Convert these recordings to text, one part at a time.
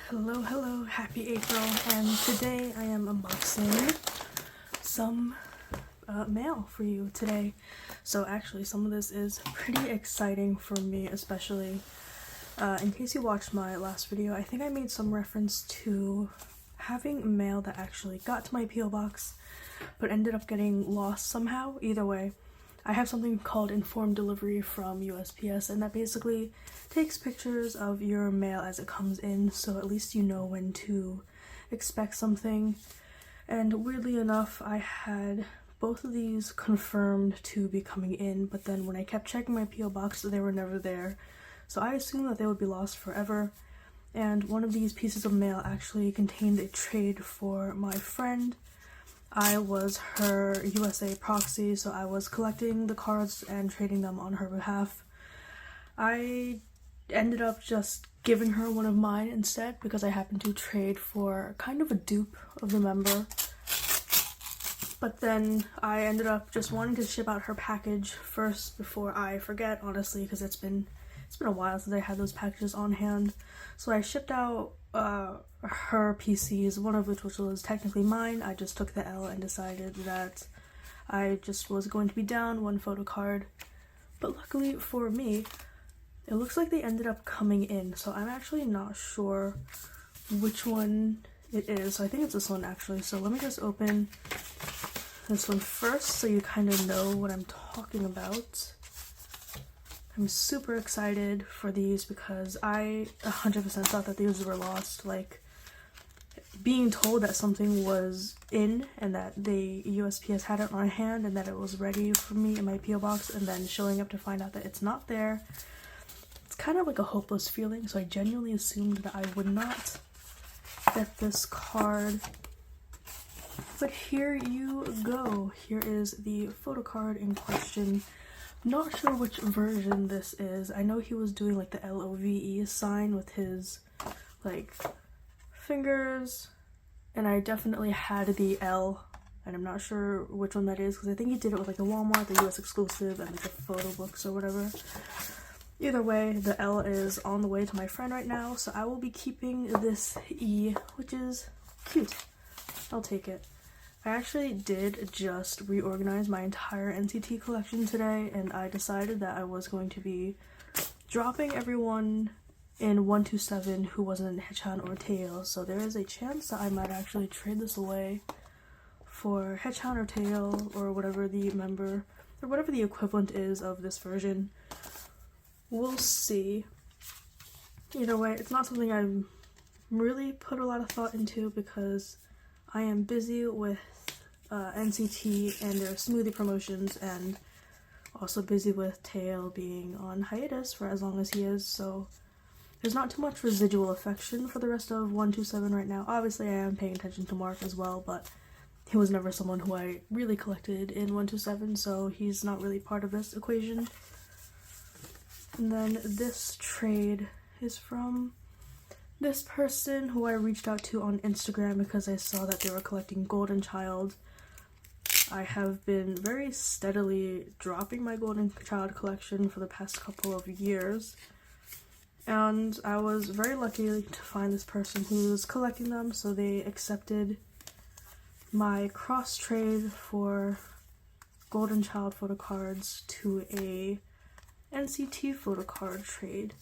Hello, happy April, and today I am unboxing some mail for you today. So actually some of this is pretty exciting for me, especially in case you watched my last video. I think I made some reference to having mail that actually got to my P.O. box but ended up getting lost somehow. Either way, I have something called informed delivery from USPS, and that basically takes pictures of your mail as it comes in, so at least you know when to expect something. And weirdly enough, I had both of these confirmed to be coming in, but then when I kept checking my P.O. box, they were never there. So I assumed that they would be lost forever. And one of these pieces of mail actually contained a trade for my friend. I was her USA proxy, so I was collecting the cards and trading them on her behalf. I ended up just giving her one of mine instead because I happened to trade for kind of a dupe of the member. But then I ended up just wanting to ship out her package first before I forget, honestly, because it's been a while since I had those packages on hand. So I shipped out her PCs, one of which was technically mine. I just took the L and decided that I just was going to be down one photo card. But luckily for me, it looks like they ended up coming in, so I'm actually not sure which one it is. So I think it's this one actually. So let me just open this one first so you kind of know what I'm talking about. I'm super excited for these because I 100% thought that these were lost. Like, being told that something was in and that the USPS had it on hand and that it was ready for me in my P.O. box, and then showing up to find out that it's not there. It's kind of like a hopeless feeling, so I genuinely assumed that I would not get this card. But here you go. Here is the photo card in question. Not sure which version this is. I know he was doing like the LOVE sign with his like fingers, and I definitely had the L, and I'm not sure which one that is because I think he did it with like the Walmart, the US exclusive, and like the photo books or whatever. Either way, the L is on the way to my friend right now, so I will be keeping this E, which is cute. I'll take it. I actually did just reorganize my entire NCT collection today, and I decided that I was going to be dropping everyone in 127 who wasn't Haechan or Taeil, so there is a chance that I might actually trade this away for Haechan or Taeil or whatever the member, or whatever the equivalent is of this version. We'll see. Either way, it's not something I've really put a lot of thought into because I am busy with NCT and their smoothie promotions, and also busy with Taeil being on hiatus for as long as he is, so there's not too much residual affection for the rest of 127 right now. Obviously I am paying attention to Mark as well, but he was never someone who I really collected in 127, so he's not really part of this equation. And then this trade is from this person who I reached out to on Instagram because I saw that they were collecting Golden Child. I have been very steadily dropping my Golden Child collection for the past couple of years, and I was very lucky to find this person who's collecting them, so they accepted my cross trade for Golden Child photo cards to a NCT photo card trade.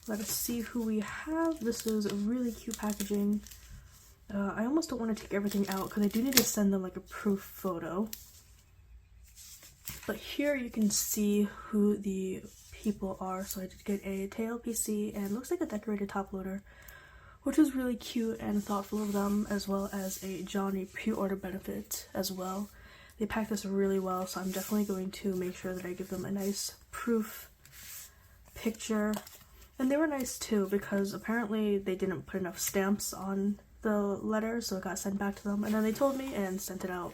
Let us see who we have. This is a really cute packaging. I almost don't want to take everything out because I do need to send them like a proof photo. But here you can see who the people are. So I did get a Taeil PC and looks like a decorated top loader, which was really cute and thoughtful of them, as well as a Johnny pre-order benefit as well. They packed this really well, so I'm definitely going to make sure that I give them a nice proof picture. And they were nice too because apparently they didn't put enough stamps on the letter, so it got sent back to them, and then they told me and sent it out.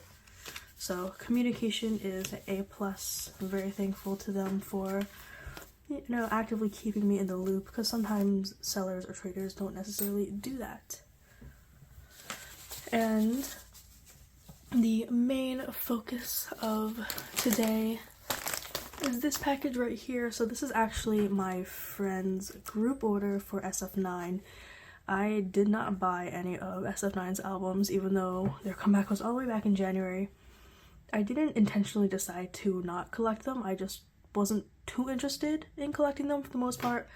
So communication is A+. I'm very thankful to them for, you know, actively keeping me in the loop, because sometimes sellers or traders don't necessarily do that. And the main focus of today is this package right here. So this is actually my friend's group order for sf9. I did not buy any of sf9's albums, even though their comeback was all the way back in January. I didn't intentionally decide to not collect them. I just wasn't too interested in collecting them for the most part.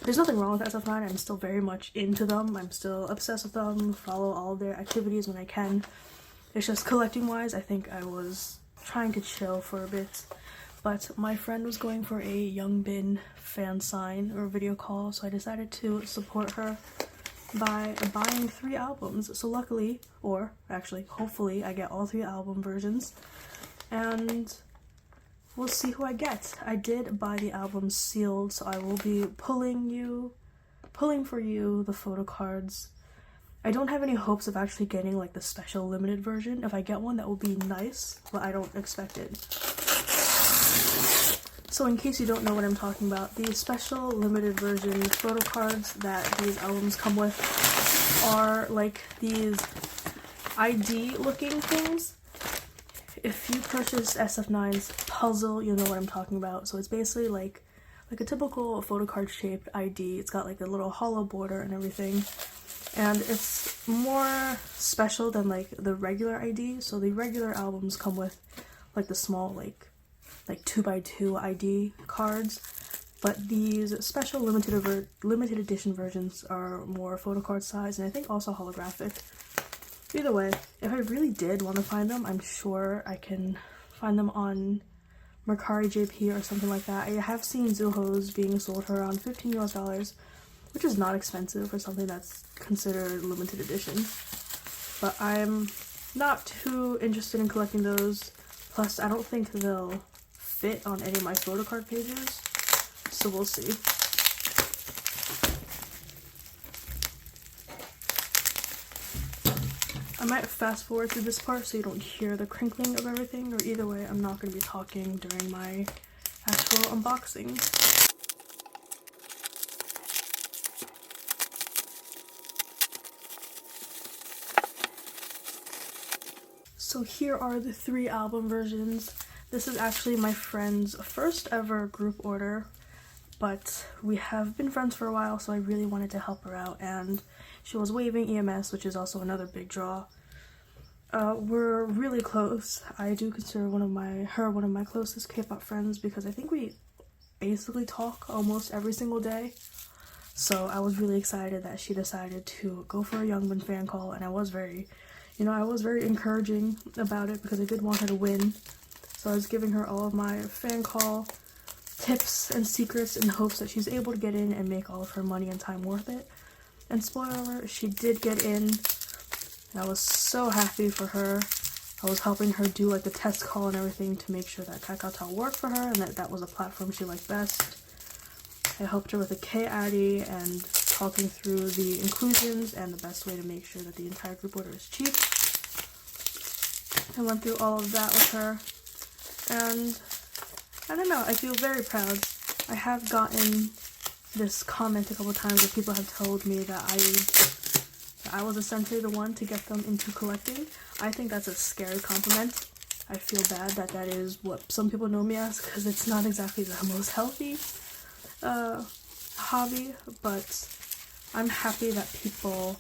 There's nothing wrong with sf9. I'm still very much into them. I'm still obsessed with them, follow all of their activities when I can. It's just collecting wise, I think I was trying to chill for a bit. But my friend was going for a Youngbin fan sign or video call, so I decided to support her by buying 3 albums. So luckily, or actually hopefully, I get all 3 album versions, and we'll see who I get. I did buy the albums sealed, so I will be pulling for you the photo cards. I don't have any hopes of actually getting like the special limited version. If I get one, that will be nice, but I don't expect it. So in case you don't know what I'm talking about, the special limited version photo cards that these albums come with are like these ID looking things. If you purchase sf9's puzzle, you'll know what I'm talking about. So it's basically like a typical photo card shaped ID. It's got like a little hollow border and everything. And it's more special than like the regular ID. So the regular albums come with like the small like 2x2 ID cards, but these special limited edition versions are more photo card size, and I think also holographic. Either way, if I really did want to find them, I'm sure I can find them on Mercari JP or something like that. I have seen Zuho's being sold for around $15 US, which is not expensive for something that's considered limited edition. But I'm not too interested in collecting those. Plus, I don't think they'll fit on any of my photo card pages, so we'll see. I might fast forward through this part so you don't hear the crinkling of everything, or either way, I'm not going to be talking during my actual unboxing. So here are the 3 album versions. This is actually my friend's first ever group order, but we have been friends for a while, so I really wanted to help her out, and she was waiving EMS, which is also another big draw. We're really close. I do consider one of my closest K-pop friends, because I think we basically talk almost every single day. So I was really excited that she decided to go for a Youngbin fan call, and I was very encouraging about it because I did want her to win. So I was giving her all of my fan call tips and secrets in hopes that she's able to get in and make all of her money and time worth it. And spoiler alert, she did get in, and I was so happy for her. I was helping her do like the test call and everything to make sure that Kakao worked for her and that was a platform she liked best. I helped her with a K-Addy and talking through the inclusions and the best way to make sure that the entire group order is cheap. I went through all of that with her, and I don't know, I feel very proud. I have gotten this comment a couple times where people have told me that I was essentially the one to get them into collecting. I think that's a scary compliment. I feel bad that that is what some people know me as, because it's not exactly the most healthy hobby, but I'm happy that people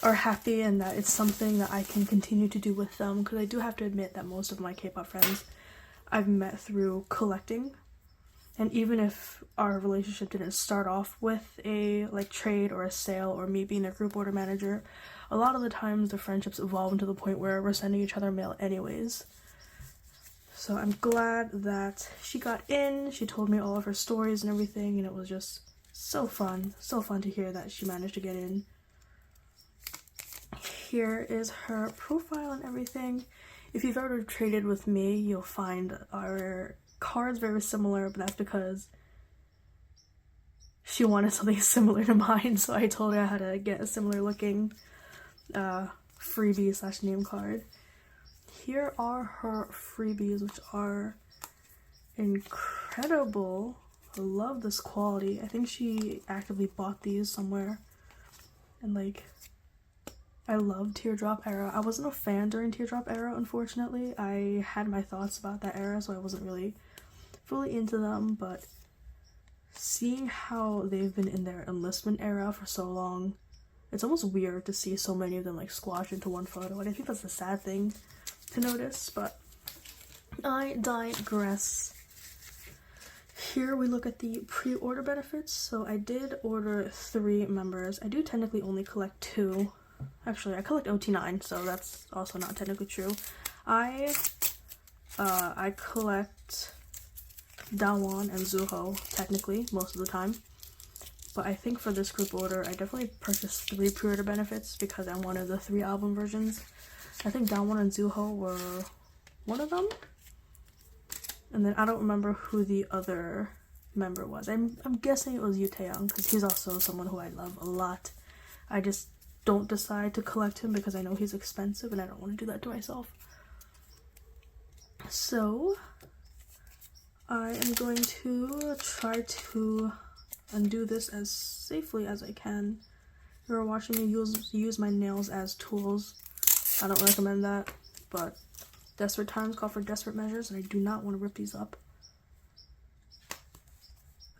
are happy and that it's something that I can continue to do with them, because I do have to admit that most of my K-pop friends I've met through collecting, and even if our relationship didn't start off with a like trade or a sale or me being their group order manager, a lot of the times the friendships evolve into the point where we're sending each other mail anyways. So I'm glad that she got in. She told me all of her stories and everything, and it was just so fun to hear that she managed to get in. Here is her profile and everything. If you've ever traded with me, you'll find our cards very similar, but that's because she wanted something similar to mine, so I told her how to get a similar looking freebie / name card. Here are her freebies, which are incredible. I love this quality. I think she actively bought these somewhere, and like, I love Teardrop Era. I wasn't a fan during Teardrop Era, unfortunately. I had my thoughts about that era, so I wasn't really fully into them, but seeing how they've been in their enlistment era for so long it's almost weird to see so many of them like squashed into one photo, and I think that's the sad thing to notice, but I digress. Here we look at the pre-order benefits. So I did order 3 members. I do technically only collect 2. Actually, I collect OT9, so that's also not technically true. I collect Dawon and Zuho technically most of the time. But I think for this group order, I definitely purchased 3 pre-order benefits because I wanted the 3 album versions. I think Dawon and Zuho were one of them. And then I don't remember who the other member was. I'm guessing it was Yoo Taeyang because he's also someone who I love a lot. I just don't decide to collect him because I know he's expensive and I don't want to do that to myself. So I am going to try to undo this as safely as I can. You're watching me use my nails as tools. I don't recommend that, but desperate times call for desperate measures, and I do not want to rip these up.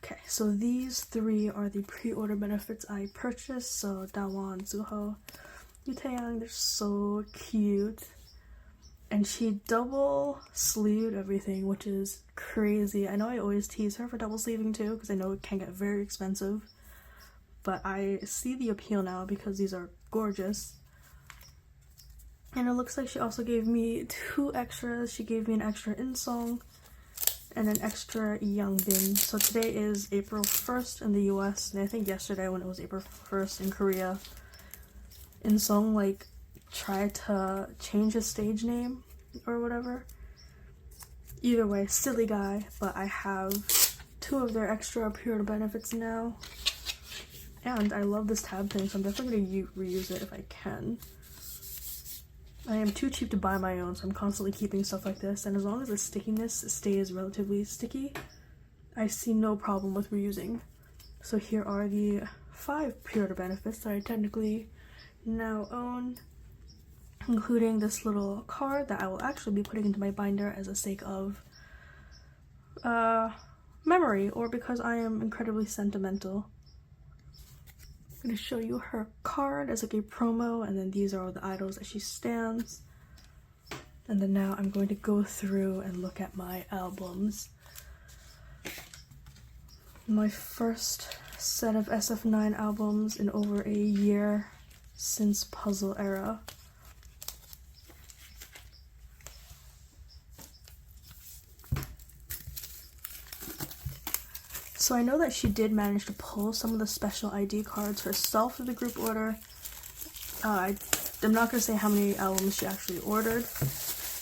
Okay, so these 3 are the pre-order benefits I purchased. So Dawon, Zuho, Yoo Taeyang, they're so cute. And she double sleeved everything, which is crazy. I know I always tease her for double sleeving too, because I know it can get very expensive. But I see the appeal now because these are gorgeous. And it looks like she also gave me 2 extras. She gave me an extra In-song and an extra Youngbin. So today is April 1st in the US, and I think yesterday when it was April 1st in Korea, In-song like tried to change his stage name or whatever. Either way, silly guy, but I have 2 of their extra pre-order benefits now. And I love this tab thing, so I'm definitely going to reuse it if I can. I am too cheap to buy my own, so I'm constantly keeping stuff like this, and as long as the stickiness stays relatively sticky, I see no problem with reusing. So here are the 5 pre-order benefits that I technically now own, including this little card that I will actually be putting into my binder as a sake of memory, or because I am incredibly sentimental. I'm going to show you her card as like a promo, and then these are all the idols that she stands. And then now I'm going to go through and look at my albums. My first set of sf9 albums in over a year since Puzzle Era. So I know that she did manage to pull some of the special ID cards herself for the group order. I'm not going to say how many albums she actually ordered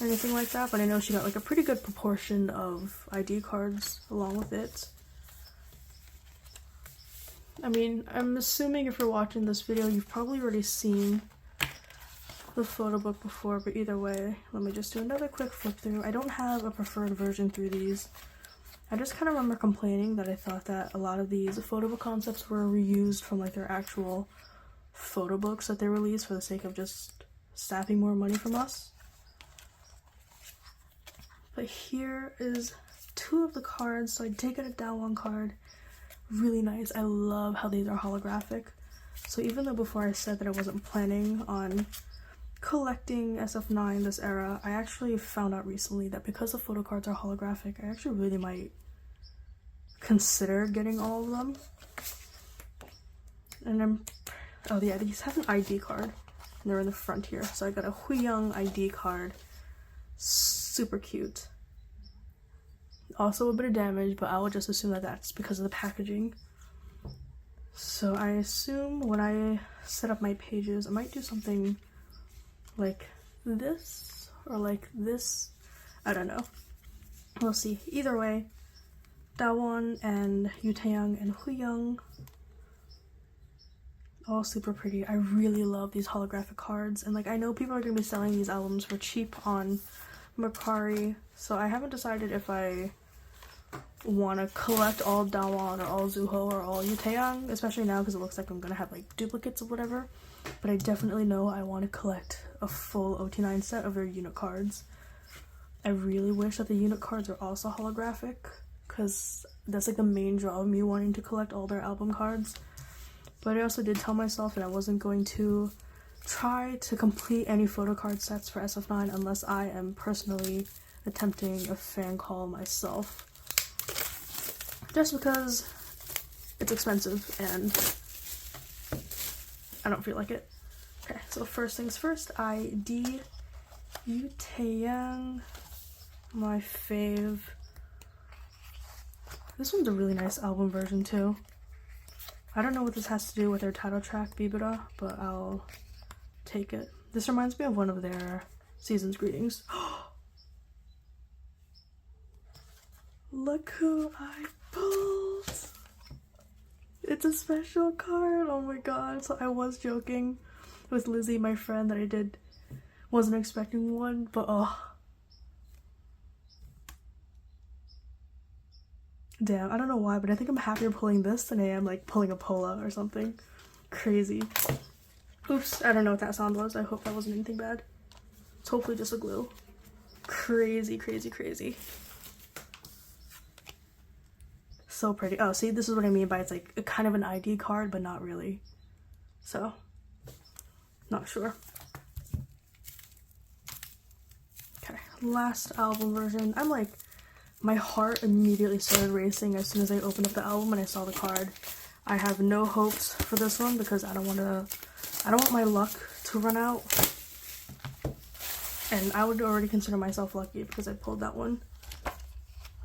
or anything like that, but I know she got like a pretty good proportion of ID cards along with it. I mean, I'm assuming if you're watching this video, you've probably already seen the photo book before, but either way, let me just do another quick flip through. I don't have a preferred version through these. I just kind of remember complaining that I thought that a lot of these photo book concepts were reused from like their actual photo books that they released for the sake of just staffing more money from us. But here is 2 of the cards. So I did get a Dawon card. Really nice. I love how these are holographic. So even though before I said that I wasn't planning on collecting sf9 this era, I actually found out recently that because the photo cards are holographic, I actually really might consider getting all of them. And oh yeah, these have an ID card, and they're in the front here. So I got a Huyoung ID card, super cute. Also a bit of damage, but I will just assume that that's because of the packaging. So I assume when I set up my pages, I might do something like this or like this. I don't know. We'll see. Either way, Dawon and Yoo Taeyang and Huyoung, all super pretty. I really love these holographic cards, and like I know people are going to be selling these albums for cheap on Mercari, so I haven't decided if I want to collect all Dawon or all Zuho or all Yoo Taeyang, especially now because it looks like I'm going to have like duplicates of whatever. But I definitely know I want to collect a full OT9 set of their unit cards. I really wish that the unit cards are also holographic, because that's like the main draw of me wanting to collect all their album cards. But I also did tell myself that I wasn't going to try to complete any photo card sets for sf9 unless I am personally attempting a fan call myself. Just because it's expensive and I don't feel like it. Okay, so first things first, I D Yu Taeyang, my fave. This one's a really nice album version too. I don't know what this has to do with their title track, Bibira, but I'll take it. This reminds me of one of their season's greetings. Look who I pulled! It's a special card! Oh my god. So I was joking with Lizzie, my friend, that I wasn't expecting one, but oh. Damn, I don't know why, but I think I'm happier pulling this than I am like pulling a Pola or something. Crazy. Oops, I don't know what that sound was. I hope that wasn't anything bad. It's hopefully just a glue. Crazy, crazy, crazy. So pretty. Oh, see, this is what I mean by it's like a kind of an ID card, but not really. So, not sure. Okay, last album version. I'm like, my heart immediately started racing as soon as I opened up the album and I saw the card. I have no hopes for this one because I don't want my luck to run out. And I would already consider myself lucky because I pulled that one.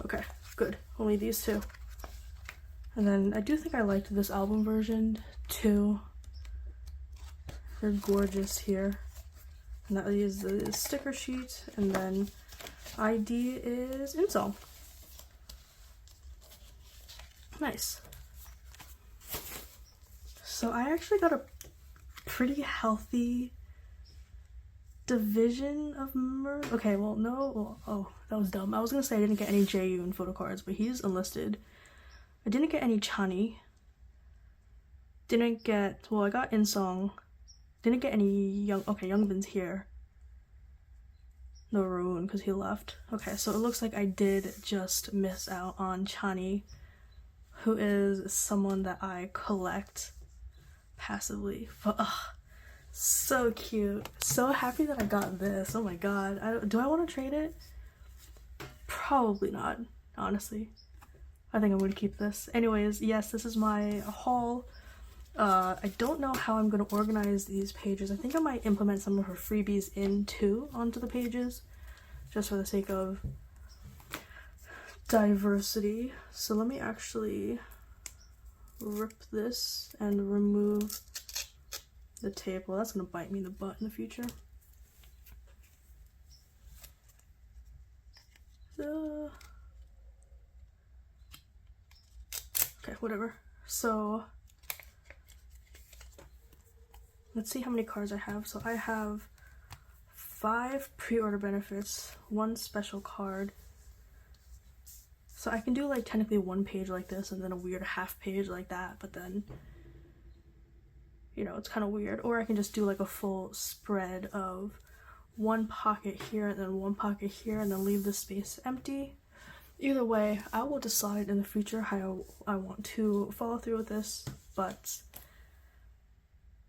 Okay, good. Only these two. And then I do think I liked this album version too. They're gorgeous here. And that is the sticker sheet, and then ID is in song. Nice. So I actually got a pretty healthy division of merch. Okay, well, no. Well, oh, that was dumb. I was gonna say I didn't get any Jaeyoon photo cards, but he's enlisted. I didn't get any Chani. Didn't get, well, I got Insong. Didn't get any Youngbin's here. No Roon because he left. Okay, so it looks like I did just miss out on Chani, who is someone that I collect passively. But so cute. So happy that I got this. Oh my god. Do I want to trade it? Probably not, honestly. I think I'm going to keep this. Anyways, yes, this is my haul. I don't know how I'm going to organize these pages. I think I might implement some of her freebies onto the pages, just for the sake of diversity. So let me actually rip this and remove the tape. Well, that's going to bite me in the butt in the future. So, okay, whatever. So let's see how many cards I have. So I have 5 pre-order benefits, 1 special card. So I can do like technically 1 page like this and then a weird half page like that, but then, you know, it's kind of weird. Or I can just do like a full spread of 1 pocket here and then 1 pocket here and then leave the space empty. Either way, I will decide in the future how I want to follow through with this, but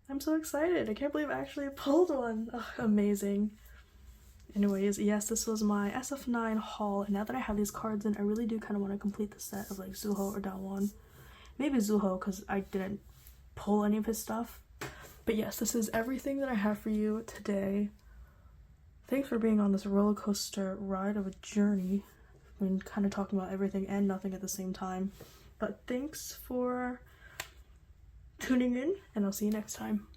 I'm so excited. I can't believe I actually pulled one. Ugh, amazing. Anyways, yes, this was my sf9 haul, and now that I have these cards in, I really do kind of want to complete the set of like Zuho or Dawon. Maybe Zuho because I didn't pull any of his stuff. But yes, this is everything that I have for you today. Thanks for being on this roller coaster ride of a journey. I mean, kind of talking about everything and nothing at the same time. But thanks for tuning in, and I'll see you next time.